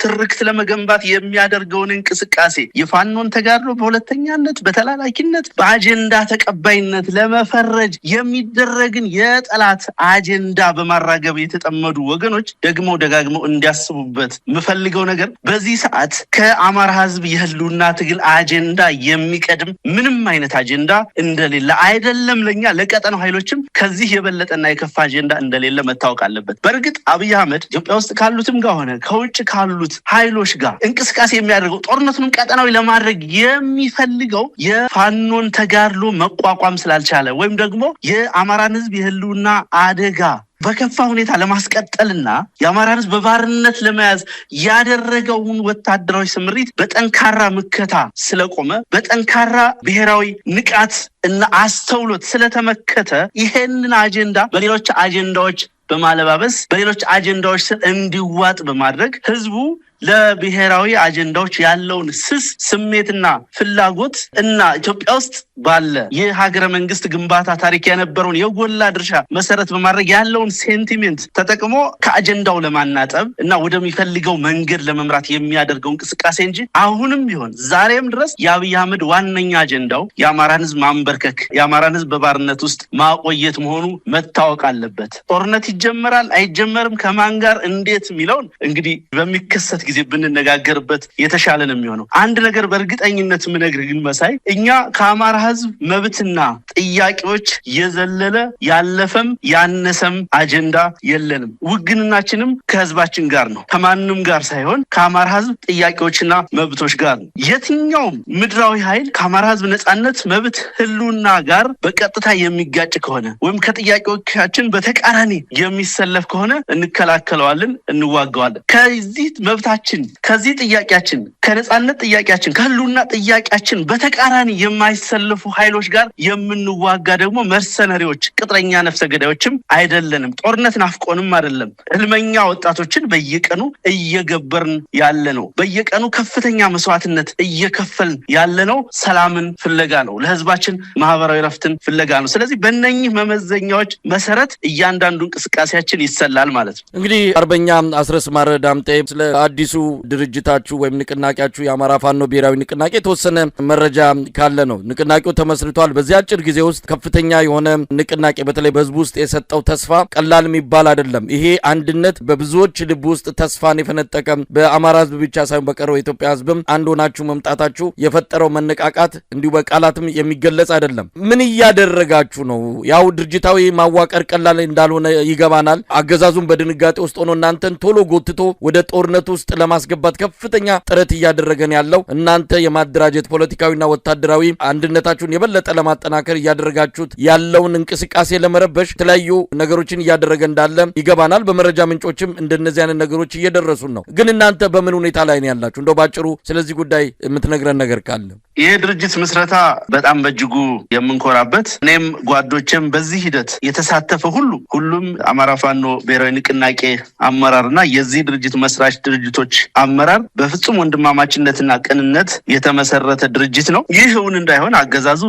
ትርክት ለመገንባት የሚያደርገውን እንቅስቃሴ የፋኖን ተጋድሎ በሁለተኛነት በተላላኪነት በአጀንዳ ተቀባይነት ለመፈረጅ የሚደረግን የጠላት አጀንዳ በማራገብ የተጠመዱ ወገኖች ደጋግመው እንዲያስቡበት የምፈልገው ነገር በዚህ ሰዓት ከአማራ ህዝብ የህልውና ትግል አጀንዳ የሚቀድም ምንም አይነት አጀንዳ እንደሌለ አይደለም። ለኛ ለቀጠናው ኃይሎችም ከዚህ የበለጠና የከፋ አጀንዳ እንደሌለ መታወቅ አለበት። በእርግጥ አብይ አህመድ ኢትዮጵያ ውስጥ ካሉትም ጋር ሆነ ከውጭ ካሉት ኃይሎች ጋር እንቅስቃሴ የሚያደርገው ጦርነቱንም ቀጠናዊ ለማድረግ የሚፈልገው የፋኖን ተጋድሎ መቋቋም ስላልቻለ ወይም ደግሞ የአማራን ህዝብ የህልውና አደጋ በከፋ ሁኔታ ለማስቀጠልና የአማራን ህዝብ በባርነት ለመያዝ ያደረገውን ወታደራዊ ስምሪት በጠንካራ ምከታ ስለቆመ በጠንካራ ብሔራዊ ንቃት እና አስተውሎት ስለተመከተ ይሄንን አጀንዳ በሌሎች አጀንዳዎች በማለባበስ በሌሎች አጀንዳዎች ስር እንዲዋጥ በማድረግ ህዝቡ ለብሔራዊ አጀንዳዎች ያለውን ስስ ስሜትና ፍላጎት እና ኢትዮጵያ ውስጥ ባለ የሀገረ መንግስት ግንባታ ታሪክ የነበረውን የጎላ ድርሻ መሰረት በማድረግ ያለውን ሴንቲሜንት ተጠቅሞ ከአጀንዳው ለማናጠብ እና ወደሚፈልገው መንገድ ለመምራት የሚያደርገው እንቅስቃሴ እንጂ አሁንም ቢሆን ዛሬም ድረስ የአብይ አህመድ ዋነኛ አጀንዳው የአማራን ህዝብ ማንበርከክ፣ የአማራን ህዝብ በባርነት ውስጥ ማቆየት መሆኑ መታወቅ አለበት። ጦርነት ይጀመራል አይጀመርም፣ ከማን ጋር እንዴት የሚለውን እንግዲህ በሚከሰት ጊዜ ብንነጋገርበት የተሻለ ነው የሚሆነው። አንድ ነገር በእርግጠኝነት ምነግር ግን መሳይ፣ እኛ ከአማራ ህዝብ መብትና ጥያቄዎች የዘለለ ያለፈም ያነሰም አጀንዳ የለንም። ውግንናችንም ከህዝባችን ጋር ነው፣ ከማንም ጋር ሳይሆን ከአማራ ህዝብ ጥያቄዎችና መብቶች ጋር ነው። የትኛውም ምድራዊ ኃይል ከአማራ ህዝብ ነጻነት፣ መብት፣ ህልውና ጋር በቀጥታ የሚጋጭ ከሆነ ወይም ከጥያቄዎቻችን በተቃራኒ የሚሰለፍ ከሆነ እንከላከለዋለን፣ እንዋጋዋለን። ከዚህ መብታችን፣ ከዚህ ጥያቄያችን፣ ከነጻነት ጥያቄያችን፣ ከህልውና ጥያቄያችን በተቃራኒ የማይሰለፉ ኃይሎች ጋር የምንዋጋ ደግሞ መርሰነሪዎች፣ ቅጥረኛ ነፍሰ ገዳዮችም አይደለንም። ጦርነት ናፍቆንም አይደለም። ህልመኛ ወጣቶችን በየቀኑ እየገበርን ያለ ነው። በየቀኑ ከፍተኛ መስዋዕትነት እየከፈልን ያለ ነው። ሰላምን ፍለጋ ነው። ለህዝባችን ማህበራዊ ረፍትን ፍለጋ ነው። ስለዚህ በእነኚህ መመዘኛዎች መሰረት እያንዳንዱ እንቅስቃሴያችን ይሰላል ማለት ነው። እንግዲህ አርበኛ አስረስ ማረ ዳምጤ ስለ አዲሱ ድርጅታችሁ ወይም ንቅናቄያችሁ የአማራ ፋኖ ብሔራዊ ንቅናቄ የተወሰነ መረጃ ካለ ነው። ንቅናቄው ተመስርቷል። በዚህ አጭር ጊዜ ውስጥ ከፍተኛ የሆነ ንቅናቄ በተለይ በህዝቡ ውስጥ የሰጠው ተስፋ ቀላል የሚባል አይደለም። ይሄ አንድነት በብዙዎች ልብ ውስጥ ተስፋን የፈነጠቀ በአማራ ህዝብ ብቻ ሳይሆን በቀረው የኢትዮጵያ ህዝብም አንድ ሆናችሁ መምጣታችሁ የፈጠረው መነቃቃት እንዲሁ በቃላትም የሚገለጽ አይደለም። ምን እያደረጋችሁ ነው? ያው ድርጅታዊ ማዋቀር ቀላል እንዳልሆነ ይገባናል። አገዛዙን በድንጋጤ ውስጥ ሆኖ እናንተን ቶሎ ጎትቶ ወደ ጦርነት ውስጥ ለማስገባት ከፍተኛ ጥረት እያደረገን ያለው እናንተ የማደራጀት ፖለቲካዊና ወታደራዊ አንድነታችሁን የበለጠ ለማጠናከር እያደረጋችሁት ያለውን እንቅስቃሴ ለመረበሽ የተለያዩ ነገሮችን እያደረገ እንዳለ ይገባናል። በመረጃ ምንጮችም እንደነዚህ አይነት ነገሮች እየደረሱን ነው። ግን እናንተ በምን ሁኔታ ላይ ነው ያላችሁ? እንደው ባጭሩ ስለዚህ ጉዳይ የምትነግረን ነገር ካለ። ይህ ድርጅት ምስረታ በጣም በእጅጉ የምንኮራበት፣ እኔም ጓዶችም በዚህ ሂደት የተሳተፈ ሁሉም አማራ ፋኖ ብሔራዊ ንቅናቄ አመራርና የዚህ ድርጅት መስራች ድርጅቶች አመራር በፍጹም ወንድማማችነትና ቅንነት የተመሰረተ ድርጅት ነው። ይህ እውን እንዳይሆን አገዛዙ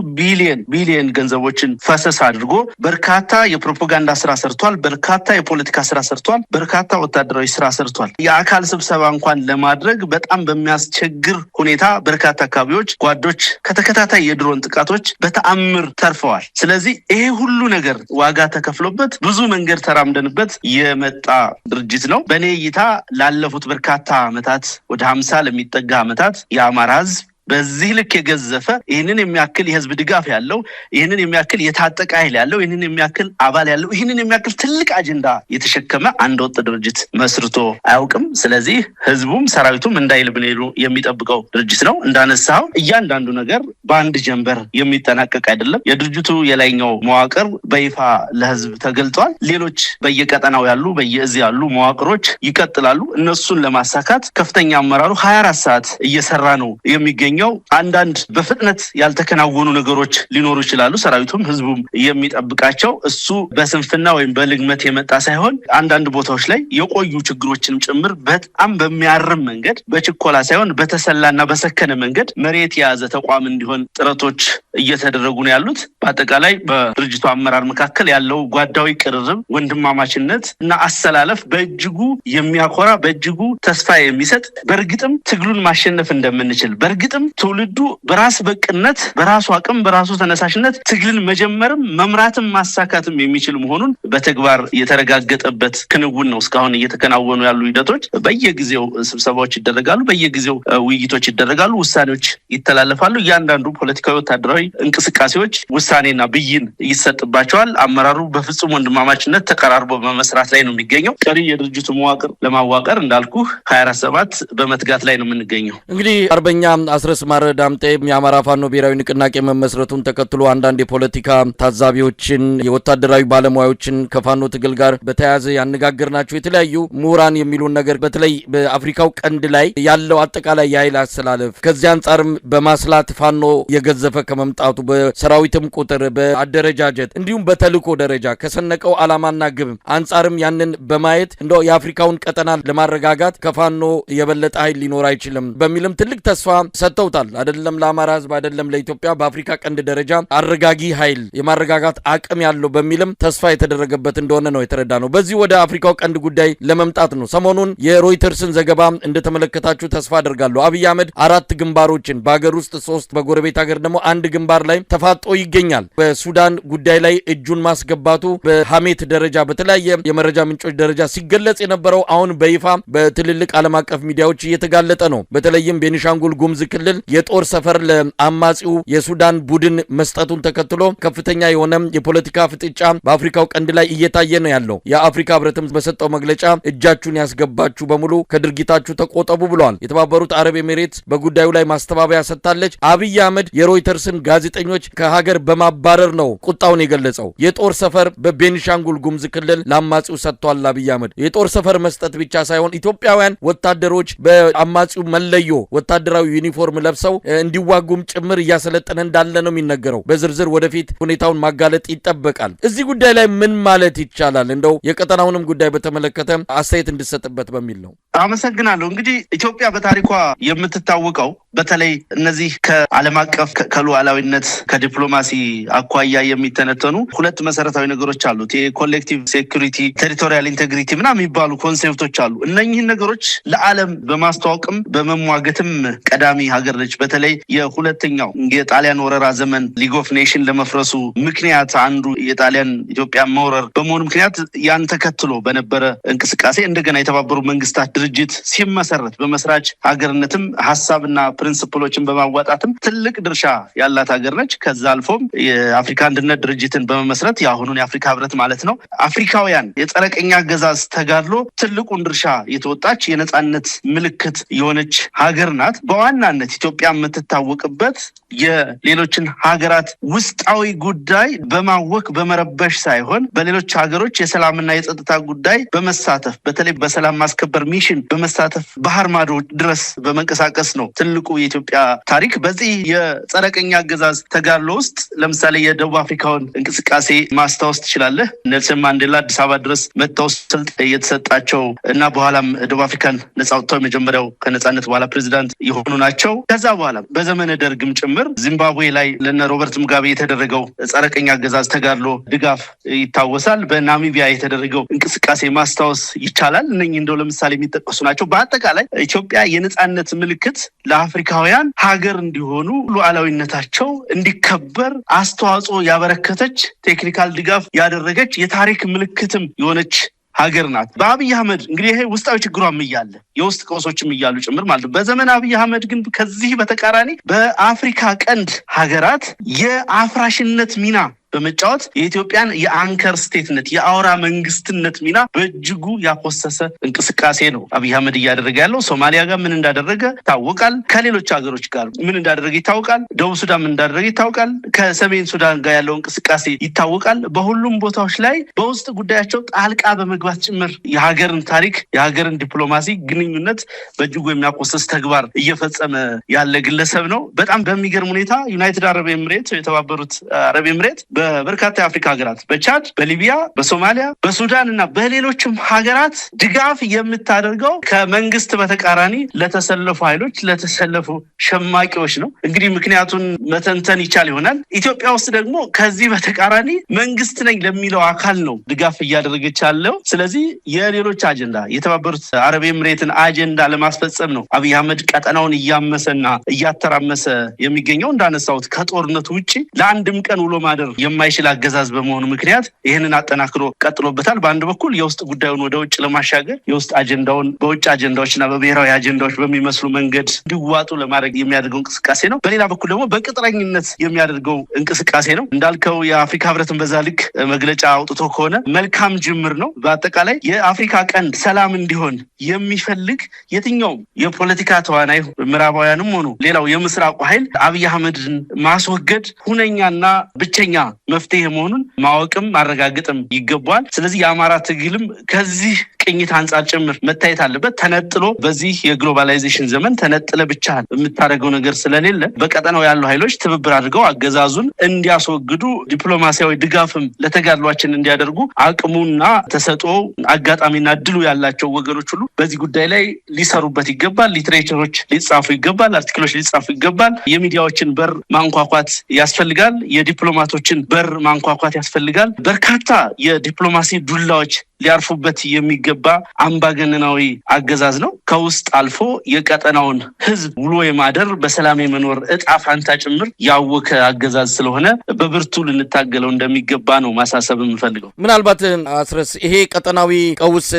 ቢሊየን ገንዘቦችን ፈሰስ አድርጎ በርካታ የፕሮፓጋንዳ ስራ ሰርቷል። በርካታ የፖለቲካ ስራ ሰርቷል። በርካታ ወታደራዊ ስራ ሰርቷል። የአካል ስብሰባ እንኳን ለማድረግ በጣም በሚያስቸግር ሁኔታ በርካታ አካባቢዎች ጓዶች ከተከታታይ የድሮን ጥቃቶች በተአምር ተርፈዋል። ስለዚህ ይሄ ሁሉ ነገር ዋጋ ተከፍሎበት ብዙ መንገድ ተራምደንበት የመጣ ድርጅት ነው። በእኔ እይታ ላለፉት በርካታ ዓመታት ወደ 50 ለሚጠጋ ዓመታት የአማራ ህዝብ በዚህ ልክ የገዘፈ ይህንን የሚያክል የህዝብ ድጋፍ ያለው ይህንን የሚያክል የታጠቀ ኃይል ያለው ይህንን የሚያክል አባል ያለው ይህንን የሚያክል ትልቅ አጀንዳ የተሸከመ አንድ ወጥ ድርጅት መስርቶ አያውቅም። ስለዚህ ህዝቡም ሰራዊቱም እንዳይል ብሌሉ የሚጠብቀው ድርጅት ነው። እንዳነሳው እያንዳንዱ ነገር በአንድ ጀንበር የሚጠናቀቅ አይደለም። የድርጅቱ የላይኛው መዋቅር በይፋ ለህዝብ ተገልጧል። ሌሎች በየቀጠናው ያሉ በየእዝ ያሉ መዋቅሮች ይቀጥላሉ። እነሱን ለማሳካት ከፍተኛ አመራሩ 24 ሰዓት እየሰራ ነው የሚገኘው። አንዳንድ በፍጥነት ያልተከናወኑ ነገሮች ሊኖሩ ይችላሉ። ሰራዊቱም ህዝቡም የሚጠብቃቸው እሱ በስንፍና ወይም በልግመት የመጣ ሳይሆን አንዳንድ ቦታዎች ላይ የቆዩ ችግሮችንም ጭምር በጣም በሚያርም መንገድ በችኮላ ሳይሆን በተሰላና በሰከነ መንገድ መሬት የያዘ ተቋም እንዲሆን ጥረቶች እየተደረጉ ነው ያሉት። በአጠቃላይ በድርጅቱ አመራር መካከል ያለው ጓዳዊ ቅርርብ፣ ወንድማማችነት እና አሰላለፍ በእጅጉ የሚያኮራ በእጅጉ ተስፋ የሚሰጥ በእርግጥም ትግሉን ማሸነፍ እንደምንችል በእርግጥም ትውልዱ በራስ በቅነት በራሱ አቅም በራሱ ተነሳሽነት ትግልን መጀመርም መምራትም ማሳካትም የሚችል መሆኑን በተግባር የተረጋገጠበት ክንውን ነው። እስካሁን እየተከናወኑ ያሉ ሂደቶች በየጊዜው ስብሰባዎች ይደረጋሉ፣ በየጊዜው ውይይቶች ይደረጋሉ፣ ውሳኔዎች ይተላለፋሉ። እያንዳንዱ ፖለቲካዊ ወታደራዊ እንቅስቃሴዎች ውሳኔና ብይን ይሰጥባቸዋል። አመራሩ በፍጹም ወንድማማችነት ተቀራርቦ በመስራት ላይ ነው የሚገኘው። ቀሪ የድርጅቱ መዋቅር ለማዋቀር እንዳልኩ 24/7 በመትጋት ላይ ነው የምንገኘው። እንግዲህ አርበኛ አስረስ ማረ ዳምጤ የአማራ ፋኖ ብሔራዊ ንቅናቄ መመስረቱን ተከትሎ አንዳንድ የፖለቲካ ታዛቢዎችን የወታደራዊ ባለሙያዎችን ከፋኖ ትግል ጋር በተያያዘ ያነጋገርናቸው የተለያዩ ምሁራን የሚሉን ነገር በተለይ በአፍሪካው ቀንድ ላይ ያለው አጠቃላይ የኃይል አሰላለፍ ከዚህ አንጻርም በማስላት ፋኖ የገዘፈ ከመምጣቱ በሰራዊትም ቁጥር በአደረጃጀት እንዲሁም በተልእኮ ደረጃ ከሰነቀው ዓላማና ግብ አንጻርም ያንን በማየት እንደው የአፍሪካውን ቀጠና ለማረጋጋት ከፋኖ የበለጠ ኃይል ሊኖር አይችልም በሚልም ትልቅ ተስፋ ሰጥተውታል። አይደለም ለአማራ ህዝብ አይደለም ለኢትዮጵያ በአፍሪካ ቀንድ ደረጃ አረጋጊ ኃይል የማረጋጋት አቅም ያለው በሚልም ተስፋ የተደረገበት እንደሆነ ነው የተረዳ ነው። በዚህ ወደ አፍሪካው ቀንድ ጉዳይ ለመምጣት ነው። ሰሞኑን የሮይተርስን ዘገባ እንደተመለከታችሁ ተስፋ አደርጋለሁ። አብይ አህመድ 4 ግንባሮችን በአገር ውስጥ 3 በጎረቤት ሀገር ደግሞ 1 ግንባር ላይ ተፋጦ ይገኛል። በሱዳን ጉዳይ ላይ እጁን ማስገባቱ በሐሜት ደረጃ በተለያየ የመረጃ ምንጮች ደረጃ ሲገለጽ የነበረው አሁን በይፋ በትልልቅ ዓለም አቀፍ ሚዲያዎች እየተጋለጠ ነው። በተለይም ቤኒሻንጉል ጉሙዝ ክልል የጦር ሰፈር ለአማጺው የሱዳን ቡድን መስጠቱን ተከትሎ ከፍተኛ የሆነ የፖለቲካ ፍጥጫ በአፍሪካው ቀንድ ላይ እየታየ ነው ያለው። የአፍሪካ ህብረትም በሰጠው መግለጫ እጃችሁን ያስገባችሁ በሙሉ ከድርጊታችሁ ተቆጠቡ ብለዋል። የተባበሩት አረብ ኤሚሬትስ በጉዳዩ ላይ ማስተባበያ ሰጥታለች። አብይ አህመድ የሮይተርስን ጋዜጠኞች ከሀገር በማባረር ነው ቁጣውን የገለጸው። የጦር ሰፈር በቤኒሻንጉል ጉሙዝ ክልል ለአማጺው ሰጥቷል አብይ አህመድ። የጦር ሰፈር መስጠት ብቻ ሳይሆን ኢትዮጵያውያን ወታደሮች በአማጺው መለዮ ወታደራዊ ዩኒፎርም ለብሰው እንዲዋጉም ጭምር እያሰለጠነ እንዳለ ነው የሚነገረው። በዝርዝር ወደፊት ሁኔታውን ማጋለጥ ይጠበቃል። እዚህ ጉዳይ ላይ ምን ማለት ይቻላል? እንደው የቀጠናውንም ጉዳይ በተመለከተ አስተያየት እንድሰጥበት በሚል ነው። አመሰግናለሁ። እንግዲህ ኢትዮጵያ በታሪኳ የምትታወቀው በተለይ እነዚህ ከዓለም አቀፍ ከሉዓላዊነት ከዲፕሎማሲ አኳያ የሚተነተኑ 2 መሰረታዊ ነገሮች አሉት። የኮሌክቲቭ ሴኩሪቲ፣ ቴሪቶሪያል ኢንቴግሪቲ ምናምን የሚባሉ ኮንሴፕቶች አሉ። እነኚህን ነገሮች ለዓለም በማስተዋወቅም በመሟገትም ቀዳሚ ሀገር ነች። በተለይ የሁለተኛው የጣሊያን ወረራ ዘመን ሊግ ኦፍ ኔሽን ለመፍረሱ ምክንያት አንዱ የጣሊያን ኢትዮጵያ መውረር በመሆኑ ምክንያት ያን ተከትሎ በነበረ እንቅስቃሴ እንደገና የተባበሩ መንግስታት ድርጅት ሲመሰረት በመስራች ሀገርነትም ሀሳብና ፕሪንሲፕሎችን በማዋጣትም ትልቅ ድርሻ ያላት ሀገር ነች። ከዛ አልፎም የአፍሪካ አንድነት ድርጅትን በመመስረት የአሁኑን የአፍሪካ ህብረት ማለት ነው አፍሪካውያን የጸረ ቅኝ አገዛዝ ተጋድሎ ትልቁን ድርሻ የተወጣች የነጻነት ምልክት የሆነች ሀገር ናት። በዋናነት ኢትዮጵያ የምትታወቅበት የሌሎችን ሀገራት ውስጣዊ ጉዳይ በማወክ በመረበሽ ሳይሆን በሌሎች ሀገሮች የሰላምና የጸጥታ ጉዳይ በመሳተፍ በተለይ በሰላም ማስከበር ሚሽን በመሳተፍ ባህር ማዶ ድረስ በመንቀሳቀስ ነው ትልቁ የኢትዮጵያ ታሪክ። በዚህ የጸረ ቅኝ አገዛዝ ተጋድሎ ውስጥ ለምሳሌ የደቡብ አፍሪካውን እንቅስቃሴ ማስታወስ ትችላለህ። ኔልሰን ማንዴላ አዲስ አበባ ድረስ መጥተው ስልጣን የተሰጣቸው እና በኋላም ደቡብ አፍሪካን ነጻ አውጥተው የመጀመሪያው ከነጻነት በኋላ ፕሬዚዳንት የሆኑ ናቸው። ከዛ በኋላ በዘመነ ደርግም ጭምር ዚምባብዌ ላይ ለነ ሮበርት ሙጋቤ የተደረገው ጸረ ቅኝ አገዛዝ ተጋድሎ ድጋፍ ይታወሳል። በናሚቢያ የተደረገው እንቅስቃሴ ማስታወስ ይቻላል። እነኚህ እንደው ለምሳሌ የሚጠቀሱ ናቸው። በአጠቃላይ ኢትዮጵያ የነጻነት ምልክት ለአፍሪካውያን ሀገር እንዲሆኑ ሉዓላዊነታቸው እንዲከበር አስተዋጽኦ ያበረከተች ቴክኒካል ድጋፍ ያደረገች የታሪክ ምልክትም የሆነች ሀገር ናት። በአብይ አህመድ እንግዲህ ይሄ ውስጣዊ ችግሯም እያለ የውስጥ ቀውሶችም እያሉ ጭምር ማለት ነው። በዘመን አብይ አህመድ ግን ከዚህ በተቃራኒ በአፍሪካ ቀንድ ሀገራት የአፍራሽነት ሚና በመጫወት የኢትዮጵያን የአንከር ስቴትነት የአውራ መንግስትነት ሚና በእጅጉ ያኮሰሰ እንቅስቃሴ ነው አብይ አህመድ እያደረገ ያለው። ሶማሊያ ጋር ምን እንዳደረገ ይታወቃል። ከሌሎች ሀገሮች ጋር ምን እንዳደረገ ይታወቃል። ደቡብ ሱዳን ምን እንዳደረገ ይታወቃል። ከሰሜን ሱዳን ጋር ያለው እንቅስቃሴ ይታወቃል። በሁሉም ቦታዎች ላይ በውስጥ ጉዳያቸው ጣልቃ በመግባት ጭምር የሀገርን ታሪክ የሀገርን ዲፕሎማሲ ግንኙነት በእጅጉ የሚያኮሰስ ተግባር እየፈጸመ ያለ ግለሰብ ነው። በጣም በሚገርም ሁኔታ ዩናይትድ አረብ ኤምሬት የተባበሩት አረብ ኤምሬት በበርካታ የአፍሪካ ሀገራት በቻድ፣ በሊቢያ፣ በሶማሊያ፣ በሱዳን እና በሌሎችም ሀገራት ድጋፍ የምታደርገው ከመንግስት በተቃራኒ ለተሰለፉ ኃይሎች ለተሰለፉ ሸማቂዎች ነው። እንግዲህ ምክንያቱን መተንተን ይቻል ይሆናል። ኢትዮጵያ ውስጥ ደግሞ ከዚህ በተቃራኒ መንግስት ነኝ ለሚለው አካል ነው ድጋፍ እያደረገች ያለው። ስለዚህ የሌሎች አጀንዳ የተባበሩት አረብ ኤምሬትን አጀንዳ ለማስፈጸም ነው አብይ አህመድ ቀጠናውን እያመሰና እያተራመሰ የሚገኘው። እንዳነሳሁት ከጦርነቱ ውጪ ለአንድም ቀን ውሎ ማደር የማይችል አገዛዝ በመሆኑ ምክንያት ይህንን አጠናክሮ ቀጥሎበታል። በአንድ በኩል የውስጥ ጉዳዩን ወደ ውጭ ለማሻገር የውስጥ አጀንዳውን በውጭ አጀንዳዎችና በብሔራዊ አጀንዳዎች በሚመስሉ መንገድ እንዲዋጡ ለማድረግ የሚያደርገው እንቅስቃሴ ነው። በሌላ በኩል ደግሞ በቅጥረኝነት የሚያደርገው እንቅስቃሴ ነው። እንዳልከው የአፍሪካ ህብረትን በዛ ልክ መግለጫ አውጥቶ ከሆነ መልካም ጅምር ነው። በአጠቃላይ የአፍሪካ ቀንድ ሰላም እንዲሆን የሚፈልግ የትኛውም የፖለቲካ ተዋናይ ምዕራባውያንም ሆኑ ሌላው የምስራቁ ኃይል አብይ አህመድን ማስወገድ ሁነኛና ብቸኛ መፍትሄ መሆኑን ማወቅም ማረጋገጥም ይገባዋል። ስለዚህ የአማራ ትግልም ከዚህ ቅኝት አንጻር ጭምር መታየት አለበት። ተነጥሎ በዚህ የግሎባላይዜሽን ዘመን ተነጥለ ብቻ የምታደርገው ነገር ስለሌለ በቀጠናው ያሉ ኃይሎች ትብብር አድርገው አገዛዙን እንዲያስወግዱ ዲፕሎማሲያዊ ድጋፍም ለተጋድሏችን እንዲያደርጉ አቅሙና ተሰጥኦ አጋጣሚና እድሉ ያላቸው ወገኖች ሁሉ በዚህ ጉዳይ ላይ ሊሰሩበት ይገባል። ሊትሬቸሮች ሊጻፉ ይገባል። አርቲክሎች ሊጻፉ ይገባል። የሚዲያዎችን በር ማንኳኳት ያስፈልጋል። የዲፕሎማቶችን በር ማንኳኳት ያስፈልጋል። በርካታ የዲፕሎማሲ ዱላዎች ሊያርፉበት የሚገባ አምባገነናዊ አገዛዝ ነው። ከውስጥ አልፎ የቀጠናውን ህዝብ ውሎ የማደር በሰላም የመኖር እጣ ፋንታ ጭምር ያወከ አገዛዝ ስለሆነ በብርቱ ልንታገለው እንደሚገባ ነው ማሳሰብ የምፈልገው። ምናልባት አስረስ ይሄ ቀጠናዊ ቀውስ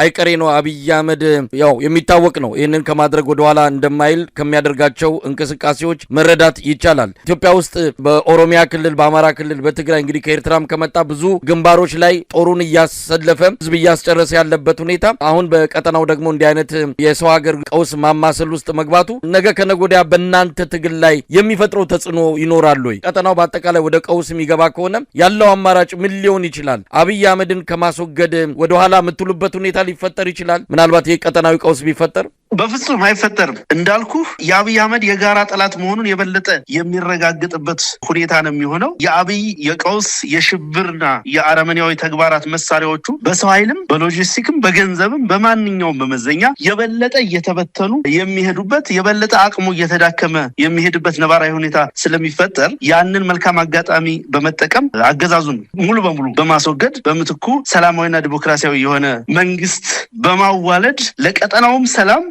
አይቀሬ ነው። አብይ አህመድ ያው የሚታወቅ ነው። ይህንን ከማድረግ ወደኋላ እንደማይል ከሚያደርጋቸው እንቅስቃሴዎች መረዳት ይቻላል። ኢትዮጵያ ውስጥ በኦሮሚያ ክልል፣ በአማራ ክልል፣ በትግራይ እንግዲህ ከኤርትራም ከመጣ ብዙ ግንባሮች ላይ ጦሩን እያሰለፈ ህዝብ እያስጨረሰ ያለበት ሁኔታ አሁን በቀጠናው ደግሞ እንዲህ አይነት የሰው ሀገር ቀውስ ማማሰል ውስጥ መግባቱ ነገ ከነገ ወዲያ በእናንተ ትግል ላይ የሚፈጥረው ተጽዕኖ ይኖራል ወይ? ቀጠናው በአጠቃላይ ወደ ቀውስ የሚገባ ከሆነ ያለው አማራጭ ምን ሊሆን ይችላል? አብይ አህመድን ከማስወገድ ወደኋላ የምትሉበት ሁኔታ ሊፈጠር ይችላል? ምናልባት ይህ ቀጠናዊ ቀውስ ቢፈጠር በፍጹም አይፈጠርም። እንዳልኩ የአብይ አህመድ የጋራ ጠላት መሆኑን የበለጠ የሚረጋግጥበት ሁኔታ ነው የሚሆነው። የአብይ የቀውስ የሽብርና የአረመኔያዊ ተግባራት መሳሪያዎቹ በሰው ኃይልም በሎጂስቲክም በገንዘብም በማንኛውም በመዘኛ የበለጠ እየተበተኑ የሚሄዱበት የበለጠ አቅሙ እየተዳከመ የሚሄድበት ነባራዊ ሁኔታ ስለሚፈጠር ያንን መልካም አጋጣሚ በመጠቀም አገዛዙን ሙሉ በሙሉ በማስወገድ በምትኩ ሰላማዊና ዲሞክራሲያዊ የሆነ መንግስት በማዋለድ ለቀጠናውም ሰላም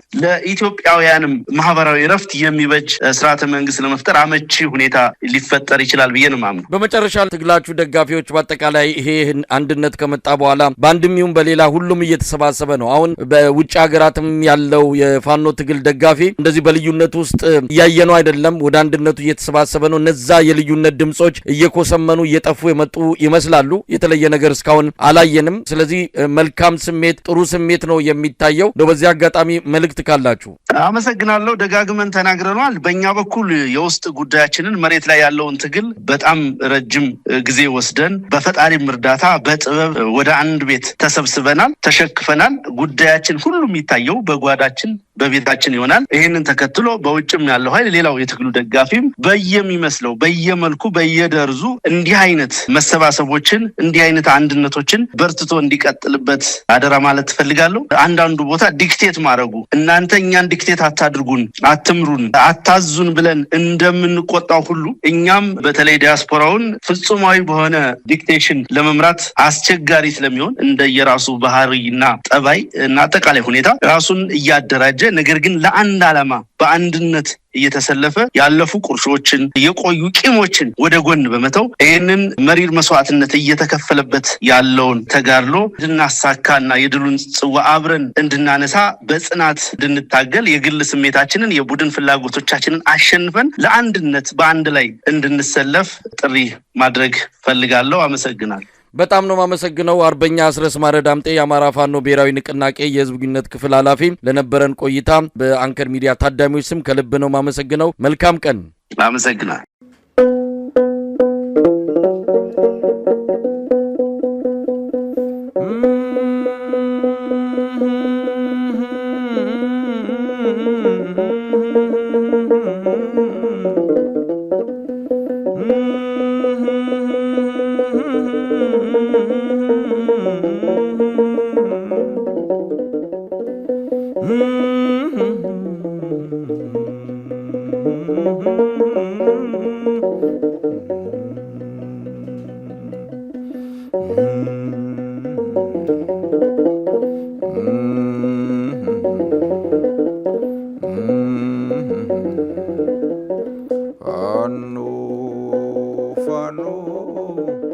ለኢትዮጵያውያንም ማህበራዊ ረፍት የሚበጅ ስርዓተ መንግስት ለመፍጠር አመቺ ሁኔታ ሊፈጠር ይችላል ብዬ ነው የማምነው። በመጨረሻ ትግላችሁ ደጋፊዎች በአጠቃላይ ይሄ አንድነት ከመጣ በኋላ በአንድም ይሁን በሌላ ሁሉም እየተሰባሰበ ነው። አሁን በውጭ ሀገራትም ያለው የፋኖ ትግል ደጋፊ እንደዚህ በልዩነት ውስጥ እያየነው አይደለም፣ ወደ አንድነቱ እየተሰባሰበ ነው። እነዛ የልዩነት ድምጾች እየኮሰመኑ እየጠፉ የመጡ ይመስላሉ። የተለየ ነገር እስካሁን አላየንም። ስለዚህ መልካም ስሜት፣ ጥሩ ስሜት ነው የሚታየው። በዚህ አጋጣሚ መልእክት ካላችሁ። አመሰግናለሁ። ደጋግመን ተናግረናል። በእኛ በኩል የውስጥ ጉዳያችንን መሬት ላይ ያለውን ትግል በጣም ረጅም ጊዜ ወስደን በፈጣሪም እርዳታ በጥበብ ወደ አንድ ቤት ተሰብስበናል፣ ተሸክፈናል። ጉዳያችን ሁሉ የሚታየው በጓዳችን በቤታችን ይሆናል። ይህንን ተከትሎ በውጭም ያለው ኃይል ሌላው የትግሉ ደጋፊም በየሚመስለው በየመልኩ በየደርዙ እንዲህ አይነት መሰባሰቦችን እንዲህ አይነት አንድነቶችን በርትቶ እንዲቀጥልበት አደራ ማለት ትፈልጋለሁ። አንዳንዱ ቦታ ዲክቴት ማድረጉ እናንተ እኛን ዲክቴት አታድርጉን፣ አትምሩን፣ አታዙን ብለን እንደምንቆጣው ሁሉ እኛም በተለይ ዲያስፖራውን ፍጹማዊ በሆነ ዲክቴሽን ለመምራት አስቸጋሪ ስለሚሆን እንደየራሱ ባህሪና ጠባይ እና አጠቃላይ ሁኔታ ራሱን እያደራጀ ነገር ግን ለአንድ ዓላማ በአንድነት እየተሰለፈ ያለፉ ቁርሾችን የቆዩ ቂሞችን ወደ ጎን በመተው ይህንን መሪር መስዋዕትነት እየተከፈለበት ያለውን ተጋድሎ እንድናሳካና የድሉን ጽዋ አብረን እንድናነሳ በጽናት እንድንታገል የግል ስሜታችንን የቡድን ፍላጎቶቻችንን አሸንፈን ለአንድነት በአንድ ላይ እንድንሰለፍ ጥሪ ማድረግ ፈልጋለሁ። አመሰግናለሁ። በጣም ነው ማመሰግነው። አርበኛ አስረስ ማረ ዳምጤ የአማራ ፋኖ ብሔራዊ ንቅናቄ የህዝብ ግንኙነት ክፍል ኃላፊ ለነበረን ቆይታ በአንከር ሚዲያ ታዳሚዎች ስም ከልብ ነው ማመሰግነው። መልካም ቀን። አመሰግናለሁ። Fano